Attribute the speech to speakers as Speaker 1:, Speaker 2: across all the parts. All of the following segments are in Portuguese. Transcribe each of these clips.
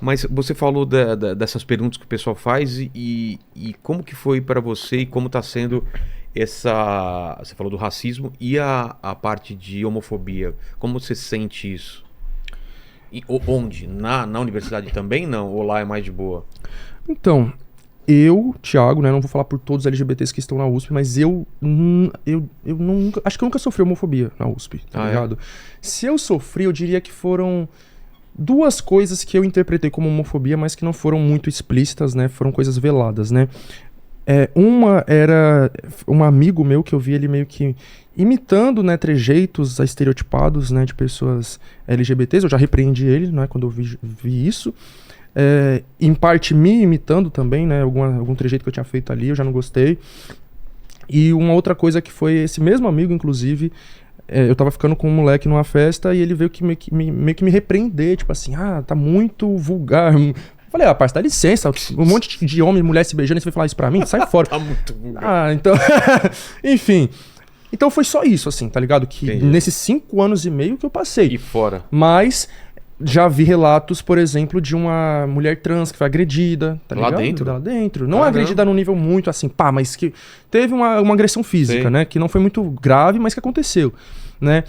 Speaker 1: Mas você falou dessas perguntas que o pessoal faz e como que foi para você e como está sendo essa... Você falou do racismo e a parte de homofobia. Como você sente isso? Onde? Na universidade também não? Ou lá é mais de boa?
Speaker 2: Então, Thiago, né, não vou falar por todos os LGBTs que estão na USP, mas eu nunca, acho que eu nunca sofri homofobia na USP, tá ligado? Se eu sofri, eu diria que foram duas coisas que eu interpretei como homofobia, mas que não foram muito explícitas, né, foram coisas veladas, né. Uma era um amigo meu que eu vi ele meio que imitando, né, trejeitos estereotipados, né, de pessoas LGBTs, eu já repreendi ele, né, quando eu vi isso. Em parte me imitando também, né? Algum trejeito que eu tinha feito ali, eu já não gostei. E uma outra coisa que foi esse mesmo amigo, inclusive, eu tava ficando com um moleque numa festa e ele veio meio que me repreender, tipo assim, tá muito vulgar. Falei, parça, dá licença, um monte de homem e mulher se beijando, e você vai falar isso pra mim? Sai fora.
Speaker 1: Tá muito vulgar.
Speaker 2: Então... Enfim. Então foi só isso, assim, tá ligado? Que
Speaker 1: Entendi.
Speaker 2: nesses 5 anos e meio que eu passei.
Speaker 1: E fora?
Speaker 2: Mas... já vi relatos, por exemplo, de uma mulher trans que foi agredida, tá ligado? Lá dentro. Não agredida num nível muito assim, mas que teve uma agressão física, né? Que não foi muito grave, mas que aconteceu, né?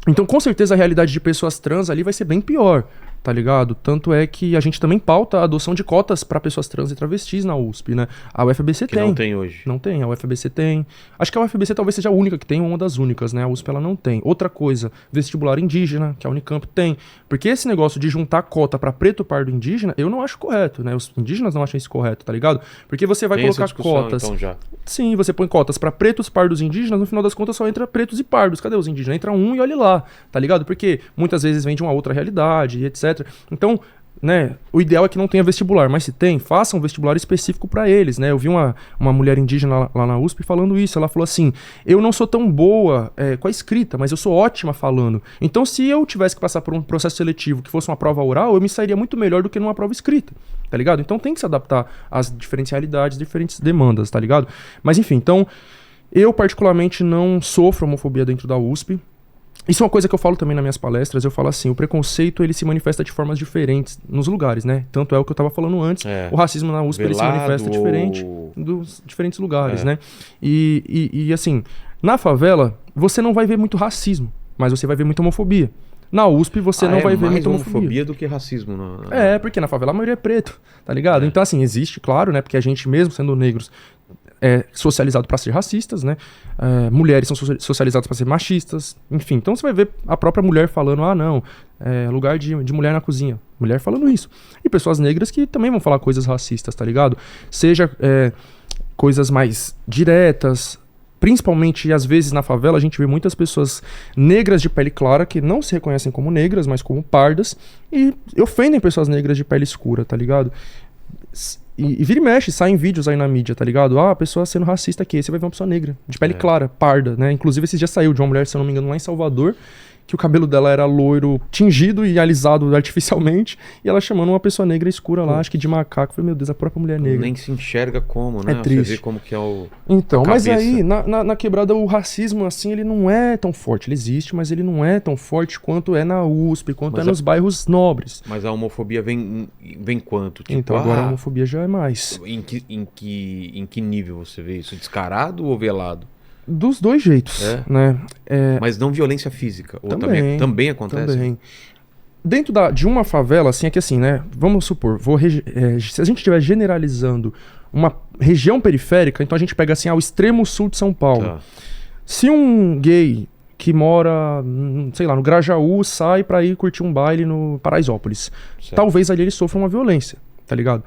Speaker 2: Então, com certeza, a realidade de pessoas trans ali vai ser bem pior, tá ligado? Tanto é que a gente também pauta a adoção de cotas para pessoas trans e travestis na USP, né? A UFABC tem.
Speaker 1: Que não tem hoje.
Speaker 2: Não tem, a UFABC tem. Acho que a UFABC talvez seja a única que tem, uma das únicas, né? A USP ela não tem. Outra coisa, vestibular indígena, que a Unicamp tem. Porque esse negócio de juntar cota para preto, pardo, indígena, eu não acho correto, né? Os indígenas não acham isso correto, tá ligado? Porque você vai colocar cotas.
Speaker 1: Então, já.
Speaker 2: Sim, você põe cotas para pretos, pardos, indígenas, no final das contas só entra pretos e pardos. Cadê os indígenas? Entra um e olhe lá, tá ligado? Porque muitas vezes vem de uma outra realidade, etc. Então, né, o ideal é que não tenha vestibular, mas se tem, faça um vestibular específico para eles, né? Eu vi uma mulher indígena lá na USP falando isso, ela falou assim, eu não sou tão boa com a escrita, mas eu sou ótima falando. Então, se eu tivesse que passar por um processo seletivo que fosse uma prova oral, eu me sairia muito melhor do que numa prova escrita, tá ligado? Então tem que se adaptar às diferentes realidades, diferentes demandas, tá ligado? Mas enfim, então, eu particularmente não sofro homofobia dentro da USP. Isso é uma coisa que eu falo também nas minhas palestras, eu falo assim, o preconceito ele se manifesta de formas diferentes nos lugares, né? Tanto é o que eu tava falando antes, o racismo na USP ele se manifesta diferente dos diferentes lugares, né? E assim, na favela você não vai ver muito racismo, mas você vai ver muita homofobia. Na USP você não vai ver muita homofobia
Speaker 1: do que racismo.
Speaker 2: Porque na favela a maioria é preto, tá ligado? Então assim, existe, claro, né? Porque a gente mesmo sendo negros socializado para ser racistas, né? Mulheres são socializadas para ser machistas, enfim. Então você vai ver a própria mulher falando, não, lugar de mulher na cozinha. Mulher falando isso. E pessoas negras que também vão falar coisas racistas, tá ligado? Seja coisas mais diretas, principalmente, às vezes, na favela, a gente vê muitas pessoas negras de pele clara que não se reconhecem como negras, mas como pardas, e ofendem pessoas negras de pele escura, tá ligado? E vira e mexe, saem vídeos aí na mídia, tá ligado? A pessoa sendo racista aqui, aí você vai ver uma pessoa negra, de pele clara, parda, né? Inclusive, esse dia saiu de uma mulher, se eu não me engano, lá em Salvador, que o cabelo dela era loiro, tingido e alisado artificialmente, e ela chamando uma pessoa negra escura lá, acho que de macaco. Eu falei, meu Deus, a própria mulher negra.
Speaker 1: Nem se enxerga como, né?
Speaker 2: É triste.
Speaker 1: Você vê como que é o...
Speaker 2: Então, mas aí, na quebrada, o racismo, assim, ele não é tão forte. Ele existe, mas ele não é tão forte quanto é na USP, quanto nos bairros nobres.
Speaker 1: Mas a homofobia vem quanto? Tipo,
Speaker 2: então, agora a homofobia já é mais.
Speaker 1: Em que nível você vê isso? Descarado ou velado?
Speaker 2: Dos dois jeitos, né?
Speaker 1: Mas não violência física? Ou também acontece? Também.
Speaker 2: Dentro de uma favela, assim, é que assim, né? Vamos supor, se a gente estiver generalizando uma região periférica, então a gente pega assim, o extremo sul de São Paulo. Tá. Se um gay que mora, sei lá, no Grajaú, sai pra ir curtir um baile no Paraisópolis, talvez ali ele sofra uma violência, tá ligado?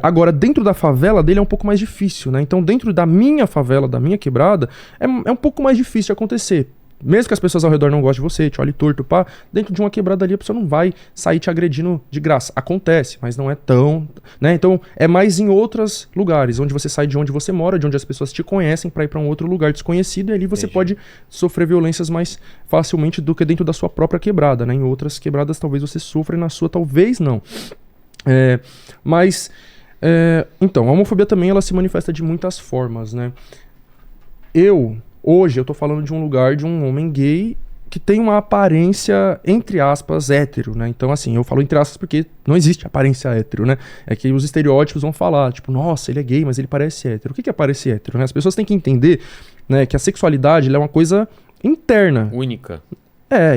Speaker 2: Agora, dentro da favela dele é um pouco mais difícil, né? Então, dentro da minha favela, da minha quebrada, é um pouco mais difícil de acontecer. Mesmo que as pessoas ao redor não gostem de você, te olhem torto, pá, dentro de uma quebrada ali a pessoa não vai sair te agredindo de graça. Acontece, mas não é tão, né? Então, é mais em outros lugares, onde você sai de onde você mora, de onde as pessoas te conhecem, pra ir pra um outro lugar desconhecido, e ali você pode sofrer violências mais facilmente do que dentro da sua própria quebrada, né? Em outras quebradas talvez você sofra, e na sua talvez não. Então, a homofobia também ela se manifesta de muitas formas, né? Hoje eu tô falando de um lugar de um homem gay que tem uma aparência, entre aspas, hétero, né? Então, assim, eu falo entre aspas porque não existe aparência hétero, né? É que os estereótipos vão falar, tipo, nossa, ele é gay, mas ele parece hétero. O que é parece hétero, né? As pessoas têm que entender, né, que a sexualidade ela é uma coisa interna.
Speaker 1: Única.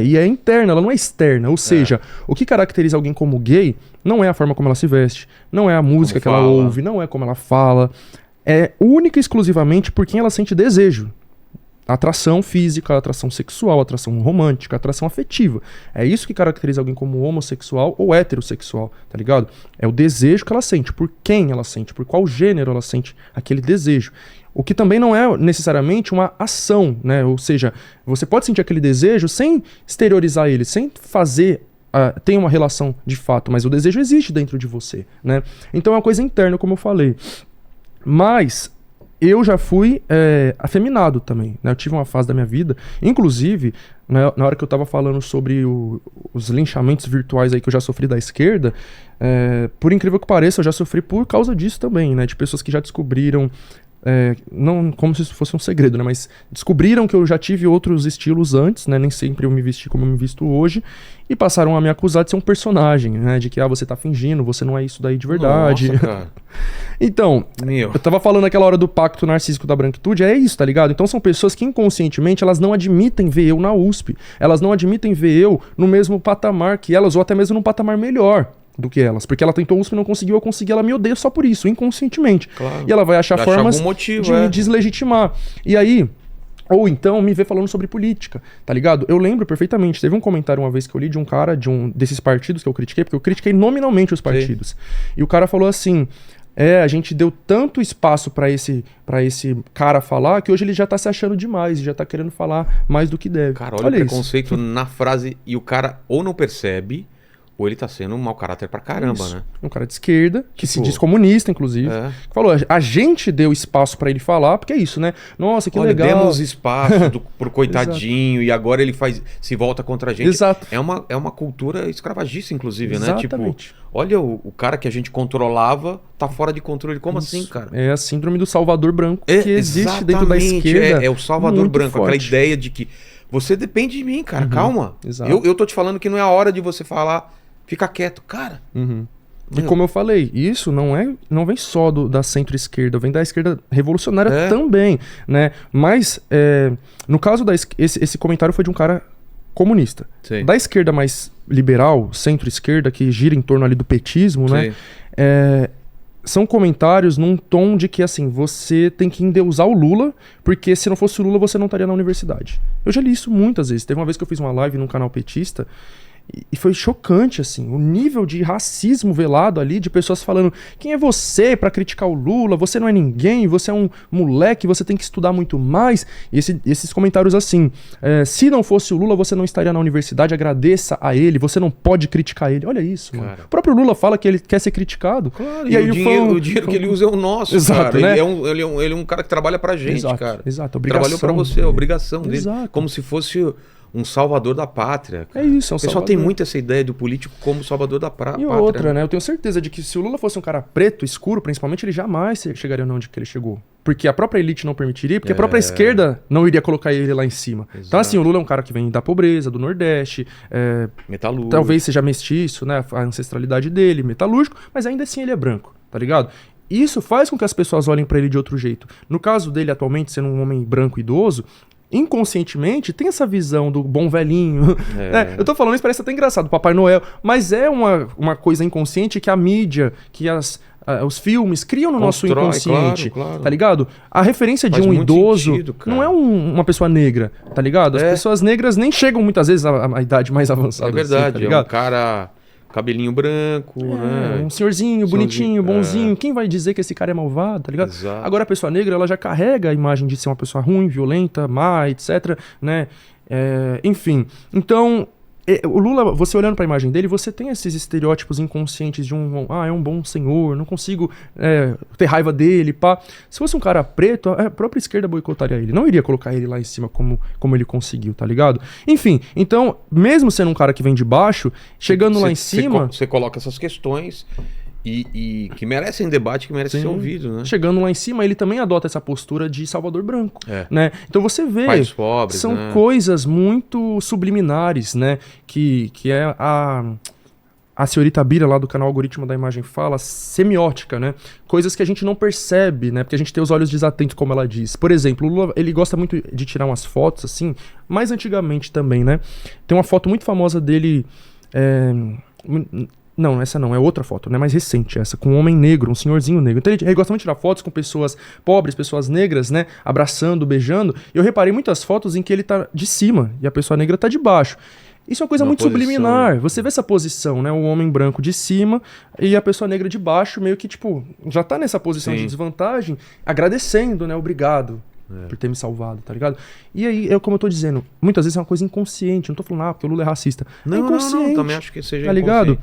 Speaker 2: E é interna, ela não é externa. Ou seja, o que caracteriza alguém como gay não é a forma como ela se veste, não é a música que ela ouve, não é como ela fala. É única e exclusivamente por quem ela sente desejo. Atração física, atração sexual, atração romântica, atração afetiva. É isso que caracteriza alguém como homossexual ou heterossexual, tá ligado? É o desejo que ela sente, por quem ela sente, por qual gênero ela sente aquele desejo. O que também não é necessariamente uma ação, né? Ou seja, você pode sentir aquele desejo sem exteriorizar ele, sem fazer, ter uma relação de fato, mas o desejo existe dentro de você, né? Então é uma coisa interna, como eu falei. Mas eu já fui afeminado também, né? Eu tive uma fase da minha vida, inclusive, na hora que eu tava falando sobre os linchamentos virtuais aí que eu já sofri da esquerda, por incrível que pareça, eu já sofri por causa disso também, né? De pessoas que já descobriram, não como se isso fosse um segredo, né? Mas descobriram que eu já tive outros estilos antes, né? Nem sempre eu me vesti como eu me visto hoje, e passaram a me acusar de ser um personagem, né? De que, você tá fingindo, você não é isso daí de verdade.
Speaker 1: Nossa, cara.
Speaker 2: Então, eu tava falando naquela hora do pacto narcísico da branquitude, é isso, tá ligado? Então são pessoas que inconscientemente elas não admitem ver eu na USP, elas não admitem ver eu no mesmo patamar que elas, ou até mesmo num patamar melhor do que elas, porque ela tentou USP e não conseguiu, eu consegui, ela me odeia só por isso, inconscientemente.
Speaker 1: Claro.
Speaker 2: E ela vai achar formas
Speaker 1: algum motivo,
Speaker 2: de me deslegitimar. E aí, ou então me ver falando sobre política, tá ligado? Eu lembro perfeitamente, teve um comentário uma vez que eu li de um cara de desses partidos que eu critiquei, porque eu critiquei nominalmente os partidos. Sim. E o cara falou assim: a gente deu tanto espaço pra esse cara falar que hoje ele já tá se achando demais, já tá querendo falar mais do que deve.
Speaker 1: Cara, olha o preconceito na frase, e o cara ou não percebe, ou ele tá sendo um mau caráter pra caramba, né?
Speaker 2: Um cara de esquerda, que se diz comunista, inclusive, que falou, a gente deu espaço pra ele falar, porque é isso, né? Nossa, que legal.
Speaker 1: Demos espaço pro coitadinho, e agora ele se volta contra a gente.
Speaker 2: Exato.
Speaker 1: É uma cultura escravagista, inclusive,
Speaker 2: Exatamente.
Speaker 1: né? Tipo, olha, o cara que a gente controlava tá fora de controle. Como assim, cara?
Speaker 2: É a síndrome do Salvador Branco que existe dentro da esquerda.
Speaker 1: É o Salvador Branco, aquela ideia de que você depende de mim, cara, calma.
Speaker 2: Exato.
Speaker 1: Eu tô te falando que não é a hora de você falar, fica quieto, cara.
Speaker 2: E como eu falei, isso não vem só da centro-esquerda, vem da esquerda revolucionária também, né? Mas, no caso esse comentário foi de um cara comunista.
Speaker 1: Sim.
Speaker 2: Da esquerda mais liberal, centro-esquerda, que gira em torno ali do petismo, né? São comentários num tom de que, assim, você tem que endeusar o Lula, porque se não fosse o Lula, você não estaria na universidade. Eu já li isso muitas vezes. Teve uma vez que eu fiz uma live num canal petista, e foi chocante, assim, o nível de racismo velado ali, de pessoas falando: quem é você pra criticar o Lula? Você não é ninguém, você é um moleque, você tem que estudar muito mais. E esses comentários assim: se não fosse o Lula, você não estaria na universidade, agradeça a ele, você não pode criticar ele. Olha isso, mano. O próprio Lula fala que ele quer ser criticado.
Speaker 1: Claro, e aí o dinheiro que ele usa é o nosso,
Speaker 2: exato,
Speaker 1: cara.
Speaker 2: Né?
Speaker 1: Ele é um cara que trabalha pra gente, cara.
Speaker 2: Exato, obrigação.
Speaker 1: Trabalhou pra você, a obrigação dele.
Speaker 2: Exato.
Speaker 1: Como se fosse um salvador da pátria.
Speaker 2: É isso,
Speaker 1: O pessoal tem muito essa ideia do político como salvador da pátria.
Speaker 2: E outra, né? Eu tenho certeza de que se o Lula fosse um cara preto, escuro, principalmente, ele jamais chegaria onde que ele chegou. Porque a própria elite não permitiria, porque a própria esquerda não iria colocar ele lá em cima. Exato. Então, assim, o Lula é um cara que vem da pobreza, do Nordeste,
Speaker 1: metalúrgico.
Speaker 2: Talvez seja mestiço, né? A ancestralidade dele, metalúrgico, mas ainda assim ele é branco, tá ligado? Isso faz com que as pessoas olhem pra ele de outro jeito. No caso dele, atualmente, sendo um homem branco idoso, inconscientemente tem essa visão do bom velhinho. Eu tô falando isso, parece até engraçado, Papai Noel, mas é uma coisa inconsciente que a mídia, que os filmes criam no nosso inconsciente, claro. Tá ligado? A referência de um idoso não é uma pessoa negra, tá ligado? As pessoas negras nem chegam muitas vezes à idade mais avançada.
Speaker 1: É verdade,
Speaker 2: assim, tá ligado?
Speaker 1: É um cara... cabelinho branco, né?
Speaker 2: Um senhorzinho, bonitinho, bonzinho. Quem vai dizer que esse cara é malvado, tá ligado?
Speaker 1: Exato.
Speaker 2: Agora a pessoa negra, ela já carrega a imagem de ser uma pessoa ruim, violenta, má, etc, né? Enfim, então... O Lula, você olhando pra imagem dele, você tem esses estereótipos inconscientes de é um bom senhor, não consigo ter raiva dele, pá. Se fosse um cara preto, a própria esquerda boicotaria ele. Não iria colocar ele lá em cima como ele conseguiu, tá ligado? Enfim, então, mesmo sendo um cara que vem de baixo, chegando lá em cima...
Speaker 1: Você coloca essas questões E que merecem debate, que merecem ser ouvidos, né?
Speaker 2: Chegando lá em cima, ele também adota essa postura de Salvador Branco, né? Então você vê,
Speaker 1: Pai dos pobres,
Speaker 2: são
Speaker 1: né?
Speaker 2: coisas muito subliminares, né? Que é a senhorita Bira, lá do canal Algoritmo da Imagem, fala, semiótica, né? Coisas que a gente não percebe, né? Porque a gente tem os olhos desatentos, como ela diz. Por exemplo, o Lula, ele gosta muito de tirar umas fotos, assim, mais antigamente também, né? Tem uma foto muito famosa dele... Não, essa não, é outra foto, né? Mais recente essa, com um homem negro, um senhorzinho negro. Então ele gosta muito de tirar fotos com pessoas pobres, pessoas negras, né? Abraçando, beijando. E eu reparei muitas fotos em que ele tá de cima e a pessoa negra tá de baixo. Isso é uma coisa muito subliminar. Você vê essa posição, né? O homem branco de cima e a pessoa negra de baixo, meio que, tipo, já tá nessa posição de desvantagem, agradecendo, né? Obrigado por ter me salvado, tá ligado? E aí, como eu tô dizendo, muitas vezes é uma coisa inconsciente. Não tô falando, porque o Lula é racista. É inconsciente.
Speaker 1: Não, também acho que seja
Speaker 2: tá ligado?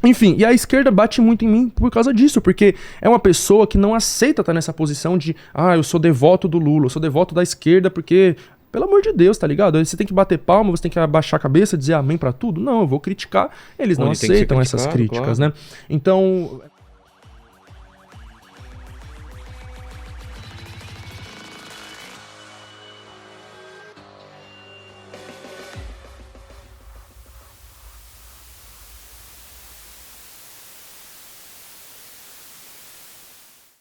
Speaker 2: Enfim, e a esquerda bate muito em mim por causa disso, porque é uma pessoa que não aceita estar nessa posição de, eu sou devoto do Lula, eu sou devoto da esquerda porque... Pelo amor de Deus, tá ligado? Você tem que bater palma, você tem que abaixar a cabeça, dizer amém pra tudo. Não, eu vou criticar. Eles não aceitam essas críticas, né? Então...